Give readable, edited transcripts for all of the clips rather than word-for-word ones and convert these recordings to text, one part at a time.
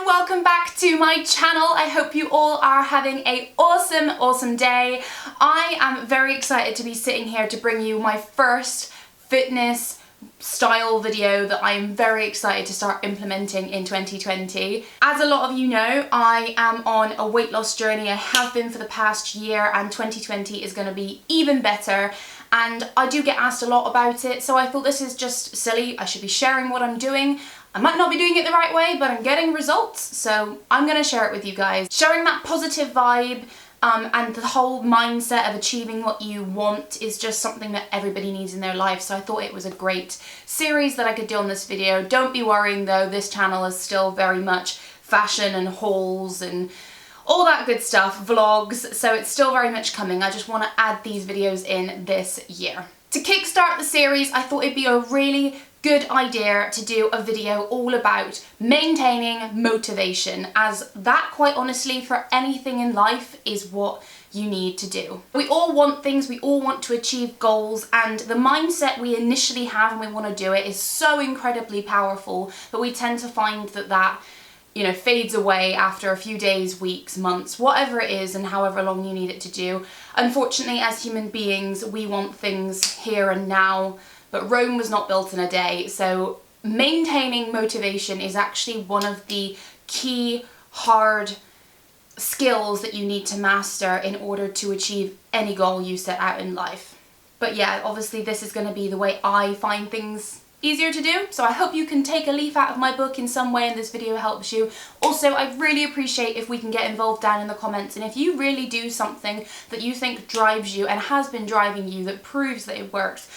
Welcome back to my channel. I hope you all are having an awesome day. I am very excited to be sitting here to bring you my first fitness style video that I'm very excited to start implementing in 2020. As a lot of you know, I am on a weight loss journey. I have been for the past year, and 2020 is going to be even better. And I do get asked a lot about it, so I thought this is just silly. I should be sharing what I'm doing. I might not be doing it the right way, but I'm getting results, so I'm going to share it with you guys. Sharing that positive vibe and the whole mindset of achieving what you want is just something that everybody needs in their life, so I thought it was a great series that I could do on this video. Don't be worrying though, this channel is still very much fashion and hauls and all that good stuff, vlogs, so it's still very much coming. I just want to add these videos in this year. To kickstart the series, I thought it'd be a really good idea to do a video all about maintaining motivation, as that, quite honestly, for anything in life is what you need to do. We all want things, we all want to achieve goals, and the mindset we initially have when we want to do it is so incredibly powerful, but we tend to find that fades away after a few days, weeks, months, whatever it is, and however long you need it to do. Unfortunately, as human beings, we want things here and now, but Rome was not built in a day, so maintaining motivation is actually one of the key hard skills that you need to master in order to achieve any goal you set out in life. But yeah, obviously this is going to be the way I find things easier to do, so I hope you can take a leaf out of my book in some way and this video helps you. Also, I'd really appreciate if we can get involved down in the comments, and if you really do something that you think drives you and has been driving you, that proves that it works,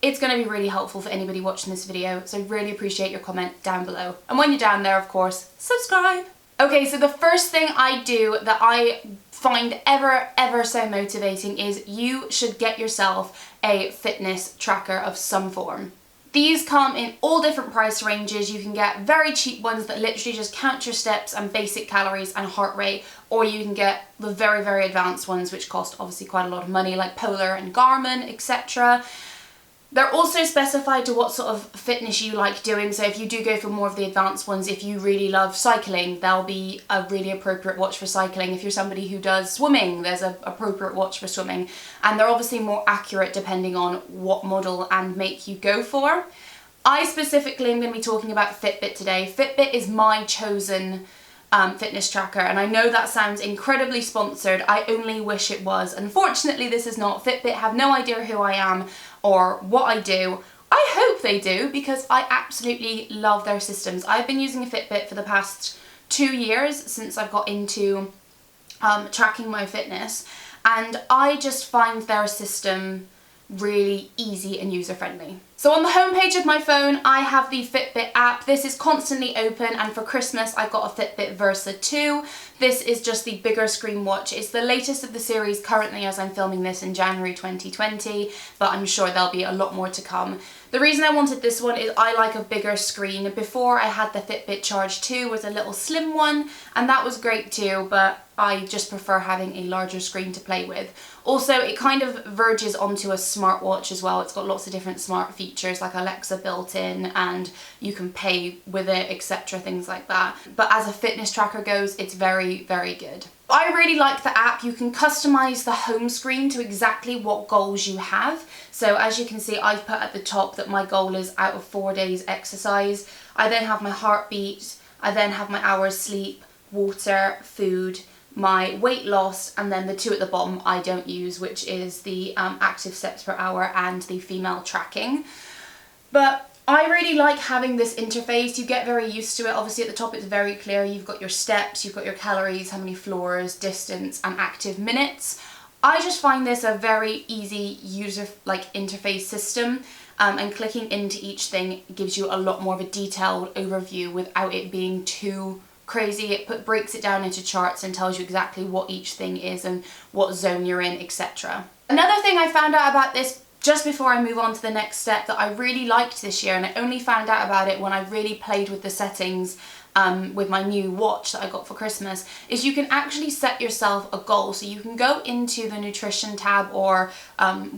it's going to be really helpful for anybody watching this video, so I really appreciate your comment down below. And when you're down there, of course, subscribe! Okay, so the first thing I do that I find ever so motivating is you should get yourself a fitness tracker of some form. These come in all different price ranges. You can get very cheap ones that literally just count your steps and basic calories and heart rate, or you can get the very advanced ones which cost obviously quite a lot of money, like Polar and Garmin, etc. They're also specified to what sort of fitness you like doing, so if you do go for more of the advanced ones, if you really love cycling, there'll be a really appropriate watch for cycling. If you're somebody who does swimming, there's an appropriate watch for swimming, and they're obviously more accurate depending on what model and make you go for. I specifically am going to be talking about Fitbit today. Fitbit is my chosen fitness tracker, and I know that sounds incredibly sponsored. I only wish it was. Unfortunately, this is not. Fitbit have no idea who I am or what I do. I hope they do, because I absolutely love their systems. I've been using a Fitbit for the past 2 years since I've got into tracking my fitness, and I just find their system really easy and user-friendly. So on the homepage of my phone, I have the Fitbit app. This is constantly open, and for Christmas I got a Fitbit Versa 2. This is just the bigger screen watch. It's the latest of the series currently, as I'm filming this in January 2020, but I'm sure there'll be a lot more to come. The reason I wanted this one is I like a bigger screen. Before, I had the Fitbit Charge 2 with a little slim one, and that was great too, but I just prefer having a larger screen to play with. Also, it kind of verges onto a smartwatch as well. It's got lots of different smart features like Alexa built in, and you can pay with it, etc., things like that. But as a fitness tracker goes, it's very good. I really like the app. You can customize the home screen to exactly what goals you have. So as you can see, I've put at the top that my goal is out of 4 days exercise. I then have my heartbeat, I then have my hours sleep, water, food, my weight loss, and then the two at the bottom I don't use, which is the active steps per hour and the female tracking. But I really like having this interface. You get very used to it. Obviously at the top it's very clear. You've got your steps, you've got your calories, how many floors, distance, and active minutes. I just find this a very easy user interface system, and clicking into each thing gives you a lot more of a detailed overview without it being too crazy. It breaks it down into charts and tells you exactly what each thing is and what zone you're in, etc. Another thing I found out about this just before I move on to the next step that I really liked this year, and I only found out about it when I really played with the settings with my new watch that I got for Christmas, is you can actually set yourself a goal. So you can go into the nutrition tab or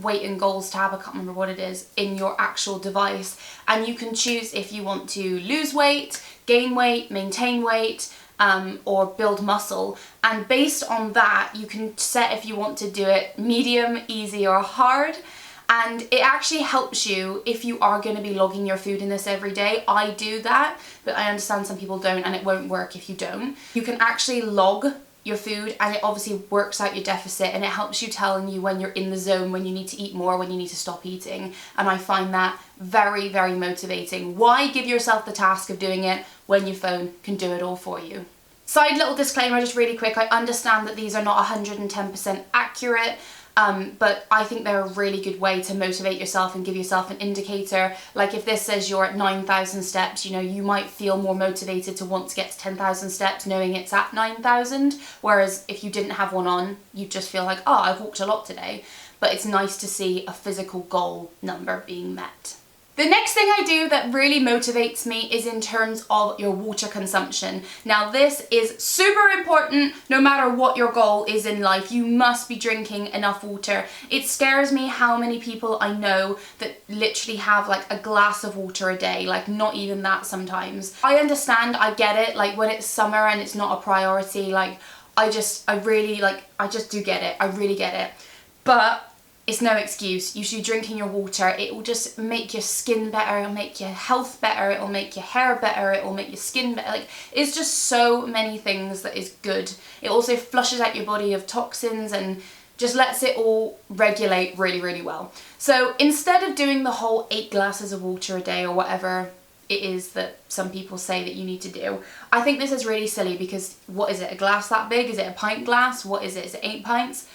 weight and goals tab, I can't remember what it is, in your actual device, and you can choose if you want to lose weight, gain weight, maintain weight, or build muscle, and based on that you can set if you want to do it medium, easy or hard. And it actually helps you if you are going to be logging your food in this every day. I do that, but I understand some people don't, and it won't work if you don't. You can actually log your food, and it obviously works out your deficit, and it helps you telling you when you're in the zone, when you need to eat more, when you need to stop eating. And I find that very, very motivating. Why give yourself the task of doing it when your phone can do it all for you? Side little disclaimer, just really quick, I understand that these are not 110% accurate. But I think they're a really good way to motivate yourself and give yourself an indicator. Like if this says you're at 9,000 steps, you know, you might feel more motivated to want to get to 10,000 steps knowing it's at 9,000. Whereas if you didn't have one on, you just feel like, oh, I've walked a lot today. But it's nice to see a physical goal number being met. The next thing I do that really motivates me is in terms of your water consumption. Now this is super important no matter what your goal is in life. You must be drinking enough water. It scares me how many people I know that literally have like a glass of water a day, like not even that sometimes. I understand, I get it, like when it's summer and it's not a priority, like I just do get it, I really get it. But it's no excuse. You should be drinking your water. It will just make your skin better, it'll make your health better, it'll make your hair better, it will make your skin better. Like, it's just so many things that is good. It also flushes out your body of toxins and just lets it all regulate really, really well. So instead of doing the whole 8 glasses of water a day or whatever it is that some people say that you need to do, I think this is really silly because what is it, a glass that big? Is it a pint glass? What is it? Is it 8 pints?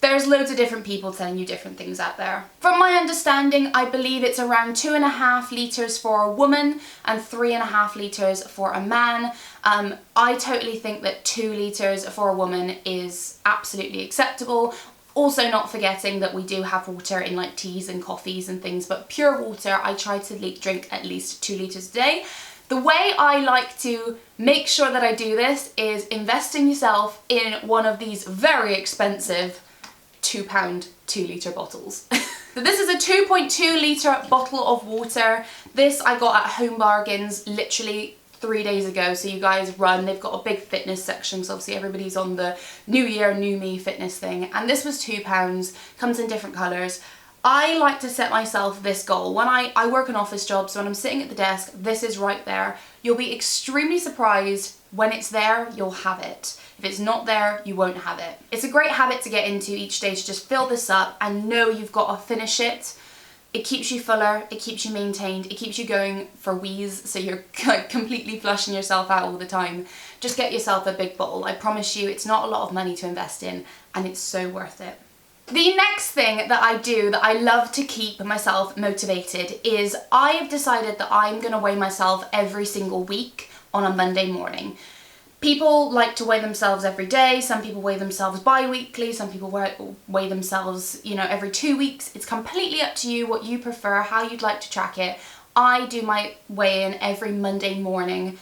There's loads of different people telling you different things out there. From my understanding, I believe it's around 2.5 litres for a woman and 3.5 litres for a man. I totally think that 2 litres for a woman is absolutely acceptable. Also not forgetting that we do have water in like teas and coffees and things, but pure water, I try to drink at least 2 litres a day. The way I like to make sure that I do this is investing yourself in one of these very expensive £2 2-litre bottles. So this is a 2.2 litre bottle of water. This I got at Home Bargains literally 3 days ago. So you guys run, they've got a big fitness section, so obviously everybody's on the new year, new me fitness thing. And this was £2, comes in different colours. I like to set myself this goal. When I work an office job, so when I'm sitting at the desk, this is right there. You'll be extremely surprised when it's there, you'll have it. If it's not there, you won't have it. It's a great habit to get into each day, to just fill this up and know you've got to finish it. It keeps you fuller, it keeps you maintained, it keeps you going for wheeze, so you're completely flushing yourself out all the time. Just get yourself a big bottle. I promise you, it's not a lot of money to invest in, and it's so worth it. The next thing that I do that I love to keep myself motivated is I've decided that I'm going to weigh myself every single week on a Monday morning. People like to weigh themselves every day, some people weigh themselves bi-weekly, some people weigh themselves, you know, every 2 weeks. It's completely up to you what you prefer, how you'd like to track it. I do my weigh-in every Monday morning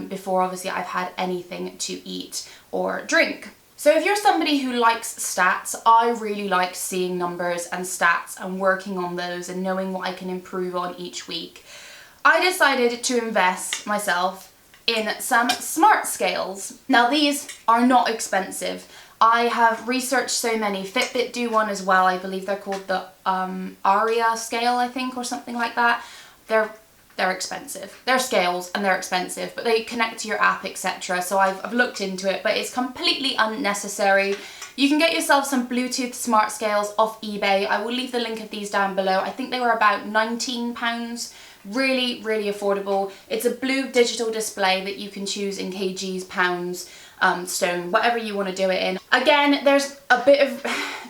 before obviously I've had anything to eat or drink. So if you're somebody who likes stats, I really like seeing numbers and stats and working on those and knowing what I can improve on each week. I decided to invest myself in some smart scales. Now these are not expensive. I have researched so many. Fitbit do one as well. I believe they're called the Aria scale, I think, or something like that. They're expensive. They're scales and they're expensive, but they connect to your app, etc. So I've looked into it, but it's completely unnecessary. You can get yourself some Bluetooth smart scales off eBay. I will leave the link of these down below. I think they were about £19. Really, really affordable. It's a blue digital display that you can choose in kgs, pounds, stone, whatever you want to do it in. Again, there's a bit of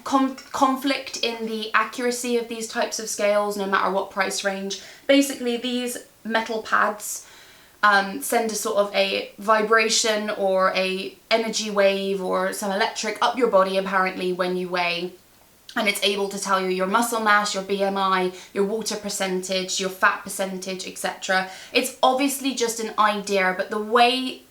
conflict in the accuracy of these types of scales, no matter what price range. Basically, these metal pads send a sort of a vibration or a energy wave or some electric up your body apparently when you weigh. and it's able to tell you your muscle mass, your BMI, your water percentage, your fat percentage, etc. It's obviously just an idea, but the way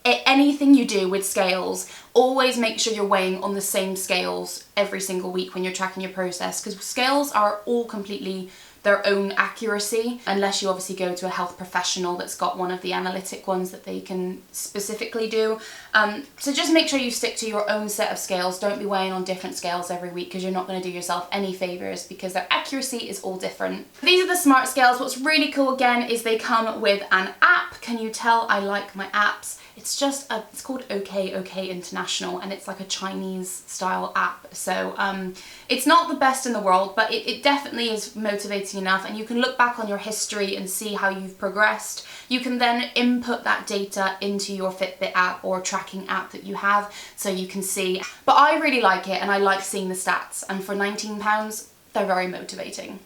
anything you do with scales, always make sure you're weighing on the same scales every single week when you're tracking your process, because scales are all completely their own accuracy, unless you obviously go to a health professional that's got one of the analytic ones that they can specifically do. So just make sure you stick to your own set of scales. Don't be weighing on different scales every week, because you're not going to do yourself any favors, because their accuracy is all different. These are the smart scales. What's really cool again is they come with an app. Can you tell I like my apps? It's just it's called OK International, and it's like a Chinese style app. So it's not the best in the world, but it definitely is motivating enough, and you can look back on your history and see how you've progressed. You can then input that data into your Fitbit app or tracking app that you have, so you can see. But I really like it, and I like seeing the stats, and for £19, they're very motivating.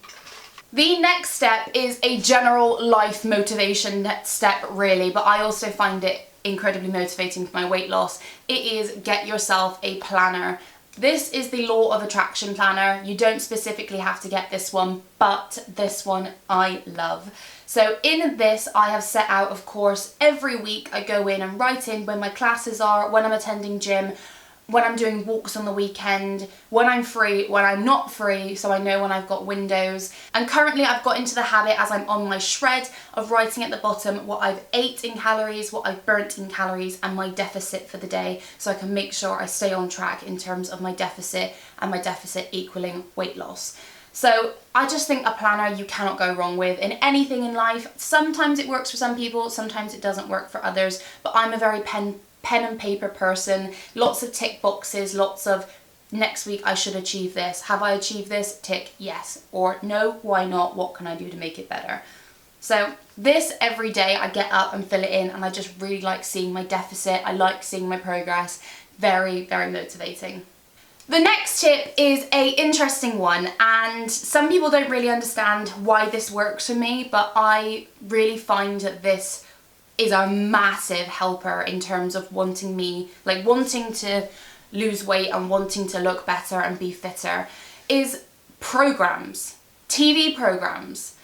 The next step is a general life motivation step, really, but I also find it incredibly motivating for my weight loss. It is get yourself a planner. This is the Law of Attraction planner. You don't specifically have to get this one, but this one I love. So in this, I have set out, of course, every week I go in and write in when my classes are, when I'm attending gym, when I'm doing walks on the weekend, when I'm free, when I'm not free, so I know when I've got windows. And currently I've got into the habit, as I'm on my shred, of writing at the bottom what I've ate in calories, what I've burnt in calories, and my deficit for the day, so I can make sure I stay on track in terms of my deficit, and my deficit equaling weight loss. So I just think a planner you cannot go wrong with in anything in life. Sometimes it works for some people, sometimes it doesn't work for others, but I'm a very pen and paper person. Lots of tick boxes, lots of next week I should achieve this. Have I achieved this? Tick yes. Or no, why not? What can I do to make it better? So this every day I get up and fill it in, and I just really like seeing my deficit. I like seeing my progress. Very, very motivating. The next tip is a interesting one, and some people don't really understand why this works for me, but I really find that this is a massive helper in terms of wanting to lose weight and wanting to look better and be fitter, is programs, TV programs.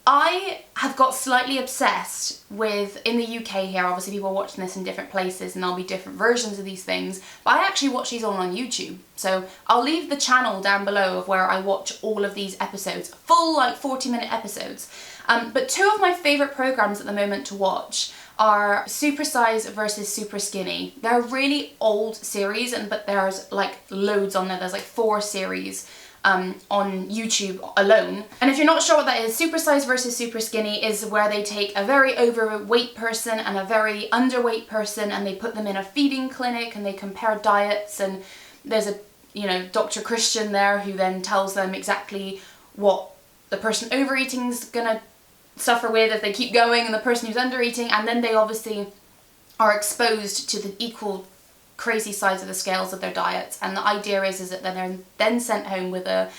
I have got slightly obsessed with, in the UK here, obviously people are watching this in different places and there'll be different versions of these things, but I actually watch these all on YouTube. So I'll leave the channel down below of where I watch all of these episodes, full 40-minute episodes. But two of my favourite programs at the moment to watch are Super Size versus Super Skinny. They're a really old series, but there's like loads on there. There's like 4 series on YouTube alone. And if you're not sure what that is, Super Size versus Super Skinny is where they take a very overweight person and a very underweight person and they put them in a feeding clinic and they compare diets, and there's a Dr. Christian there who then tells them exactly what the person overeating is gonna suffer with if they keep going, and the person who's undereating, and then they obviously are exposed to the equal crazy size of the scales of their diets. And the idea is that they're then sent home with a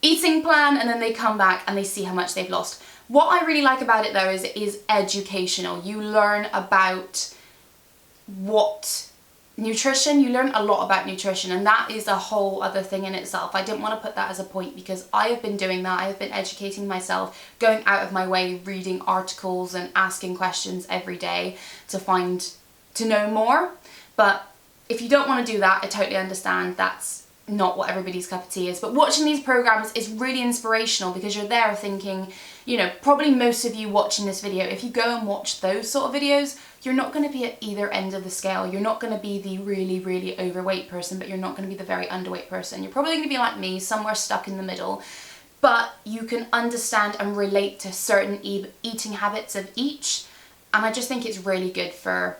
eating plan, and then they come back and they see how much they've lost. What I really like about it though is it is educational. You learn about nutrition, you learn a lot about nutrition, and that is a whole other thing in itself. I didn't want to put that as a point because I have been doing that. I have been educating myself, going out of my way, reading articles and asking questions every day to know more. But if you don't want to do that, I totally understand. That's not what everybody's cup of tea is. But watching these programs is really inspirational because you're there thinking, probably most of you watching this video, if you go and watch those sort of videos, you're not going to be at either end of the scale. You're not going to be the really, really overweight person, but you're not going to be the very underweight person. You're probably going to be like me, somewhere stuck in the middle. But you can understand and relate to certain eating habits of each. And I just think it's really good for,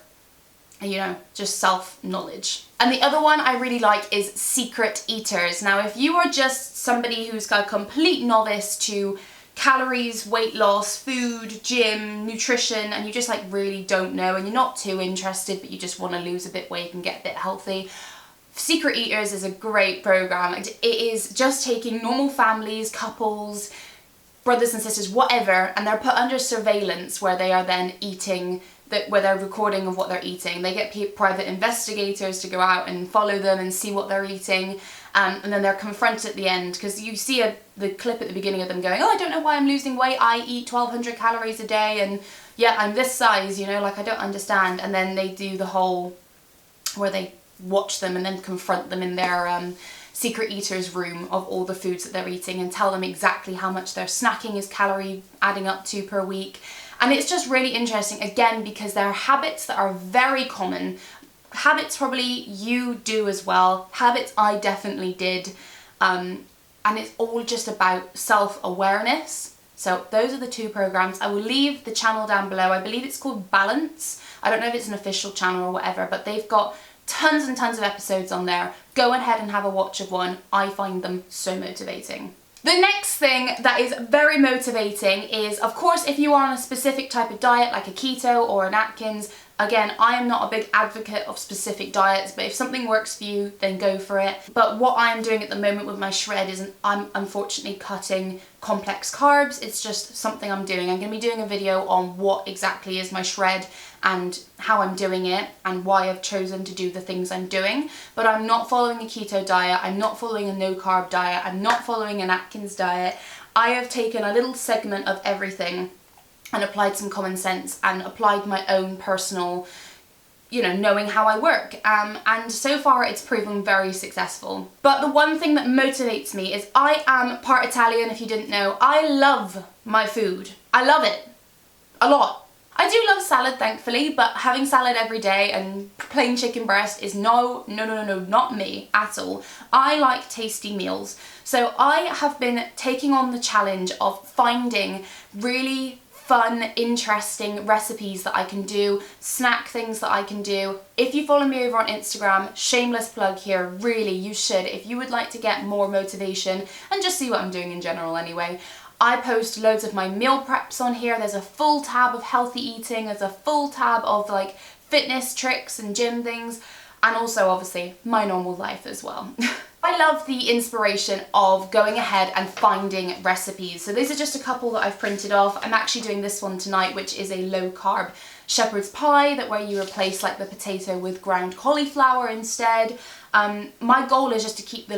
just self-knowledge. And the other one I really like is Secret Eaters. Now, if you are just somebody who's got a complete novice to calories, weight loss, food, gym, nutrition, and you just really don't know and you're not too interested, but you just want to lose a bit weight and get a bit healthy, Secret Eaters is a great program. It is just taking normal families, couples, brothers and sisters, whatever, and they're put under surveillance where they are then eating, where they're recording of what they're eating. They get private investigators to go out and follow them and see what they're eating. and then they're confronted at the end, because you see the clip at the beginning of them going, oh, I don't know why I'm losing weight, I eat 1,200 calories a day, and yeah, I'm this size, you know, like I don't understand. And then they do the whole where they watch them and then confront them in their secret eater's room of all the foods that they're eating and tell them exactly how much their snacking is calorie adding up to per week. And it's just really interesting, again, because there are habits that are very common. Habits probably you do as well. Habits I definitely did. And it's all just about self-awareness. So those are the two programs. I will leave the channel down below. I believe it's called Balance. I don't know if it's an official channel or whatever, but they've got tons and tons of episodes on there. Go ahead and have a watch of one. I find them so motivating. The next thing that is very motivating is, of course, if you are on a specific type of diet, like a keto or an Atkins. Again, I am not a big advocate of specific diets, but if something works for you, then go for it. But what I am doing at the moment with my shred is I'm unfortunately cutting complex carbs. It's just something I'm doing. I'm going to be doing a video on what exactly is my shred and how I'm doing it and why I've chosen to do the things I'm doing. But I'm not following a keto diet. I'm not following a no carb diet. I'm not following an Atkins diet. I have taken a little segment of everything and applied some common sense and applied my own personal, you know, knowing how I work. And so far it's proven very successful. But the one thing that motivates me is I am part Italian, if you didn't know. I love my food. I love it. A lot. I do love salad, thankfully, but having salad every day and plain chicken breast is no, not me at all. I like tasty meals. So I have been taking on the challenge of finding really fun, interesting recipes that I can do, snack things that I can do. If you follow me over on Instagram, shameless plug here, really you should, if you would like to get more motivation and just see what I'm doing in general anyway. I post loads of my meal preps on here. There's a full tab of healthy eating, there's a full tab of like fitness tricks and gym things, and also obviously my normal life as well. I love the inspiration of going ahead and finding recipes. So these are just a couple that I've printed off. I'm actually doing this one tonight, which is a low carb shepherd's pie, that where you replace like the potato with ground cauliflower instead. My goal is just to keep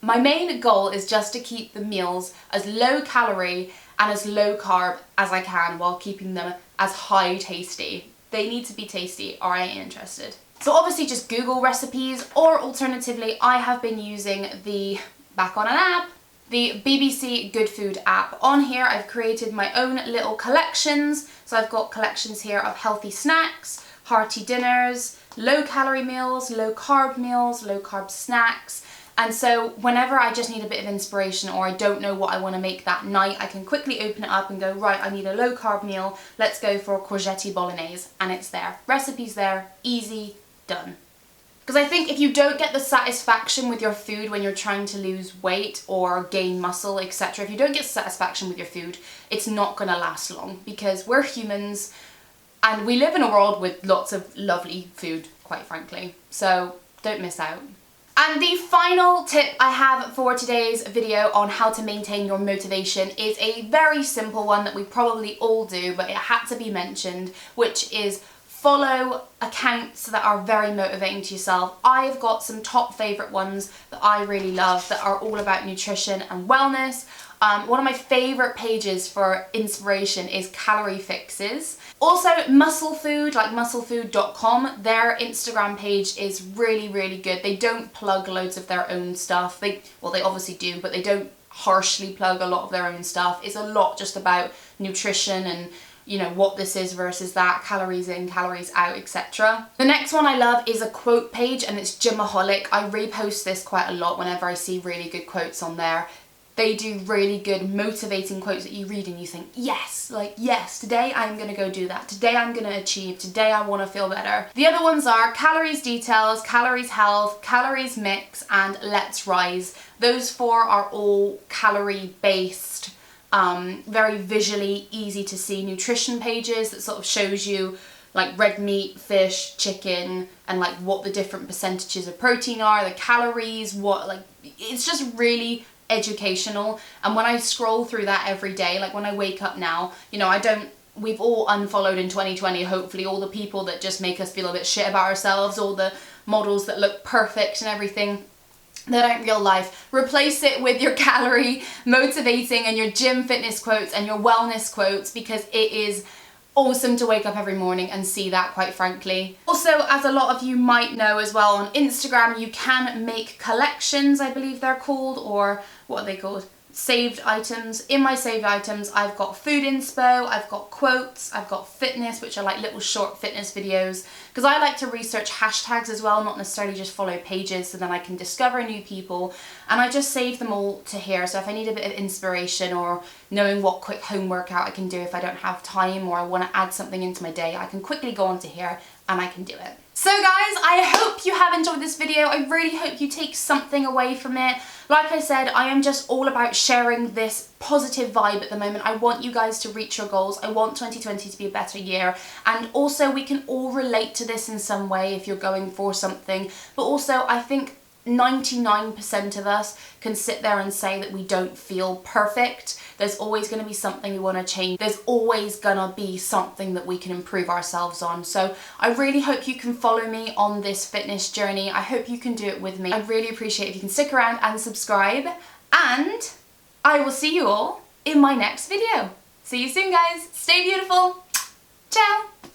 my main goal is just to keep the meals as low calorie and as low carb as I can while keeping them as high tasty. They need to be tasty or I ain't interested. So obviously just Google recipes, or alternatively I have been using the BBC Good Food app. On here I've created my own little collections. So I've got collections here of healthy snacks, hearty dinners, low calorie meals, low carb snacks. And so whenever I just need a bit of inspiration or I don't know what I want to make that night, I can quickly open it up and go, right, I need a low carb meal. Let's go for courgette bolognese. And it's there. Recipes there. Easy. Done. Because I think if you don't get the satisfaction with your food when you're trying to lose weight or gain muscle, etc., if you don't get satisfaction with your food, it's not going to last long, because we're humans and we live in a world with lots of lovely food, quite frankly. So don't miss out. And the final tip I have for today's video on how to maintain your motivation is a very simple one that we probably all do, but it had to be mentioned, which is follow accounts that are very motivating to yourself. I've got some top favourite ones that I really love that are all about nutrition and wellness. One of my favourite pages for inspiration is Calorie Fixes. Also Muscle Food, like musclefood.com, their Instagram page is really, really good. They don't plug loads of their own stuff. They obviously do, but they don't harshly plug a lot of their own stuff. It's a lot just about nutrition and, you know, what this is versus that, calories in, calories out, etc. The next one I love is a quote page, and it's Gymaholic. I repost this quite a lot whenever I see really good quotes on there. They do really good motivating quotes that you read and you think, yes, like yes, today I'm gonna go do that. Today I'm gonna achieve, today I wanna feel better. The other ones are Calories Details, Calories Health, Calories Mix, and Let's Rise. Those four are all calorie based, very visually easy to see nutrition pages that sort of shows you like red meat, fish, chicken, and like what the different percentages of protein are, the calories, it's just really educational. And when I scroll through that every day, like when I wake up now, you know, we've all unfollowed in 2020, hopefully, all the people that just make us feel a bit shit about ourselves, all the models that look perfect and everything. that aren't real life. Replace it with your calorie motivating and your gym fitness quotes and your wellness quotes, because it is awesome to wake up every morning and see that, quite frankly. Also, as a lot of you might know as well, on Instagram you can make collections, I believe they're called, or what are they called? Saved items. In my saved items I've got food inspo, I've got quotes, I've got fitness, which are like little short fitness videos, because I like to research hashtags as well, not necessarily just follow pages, so then I can discover new people, and I just save them all to here. So if I need a bit of inspiration or knowing what quick home workout I can do if I don't have time, or I want to add something into my day, I can quickly go onto here and I can do it. So guys, I hope you have enjoyed this video. I really hope you take something away from it. Like I said, I am just all about sharing this positive vibe at the moment. I want you guys to reach your goals. I want 2020 to be a better year. And also we can all relate to this in some way if you're going for something. But also I think 99% of us can sit there and say that we don't feel perfect. There's always going to be something we want to change. There's always going to be something that we can improve ourselves on. So I really hope you can follow me on this fitness journey. I hope you can do it with me. I'd really appreciate if you can stick around and subscribe. And I will see you all in my next video. See you soon, guys. Stay beautiful. Ciao.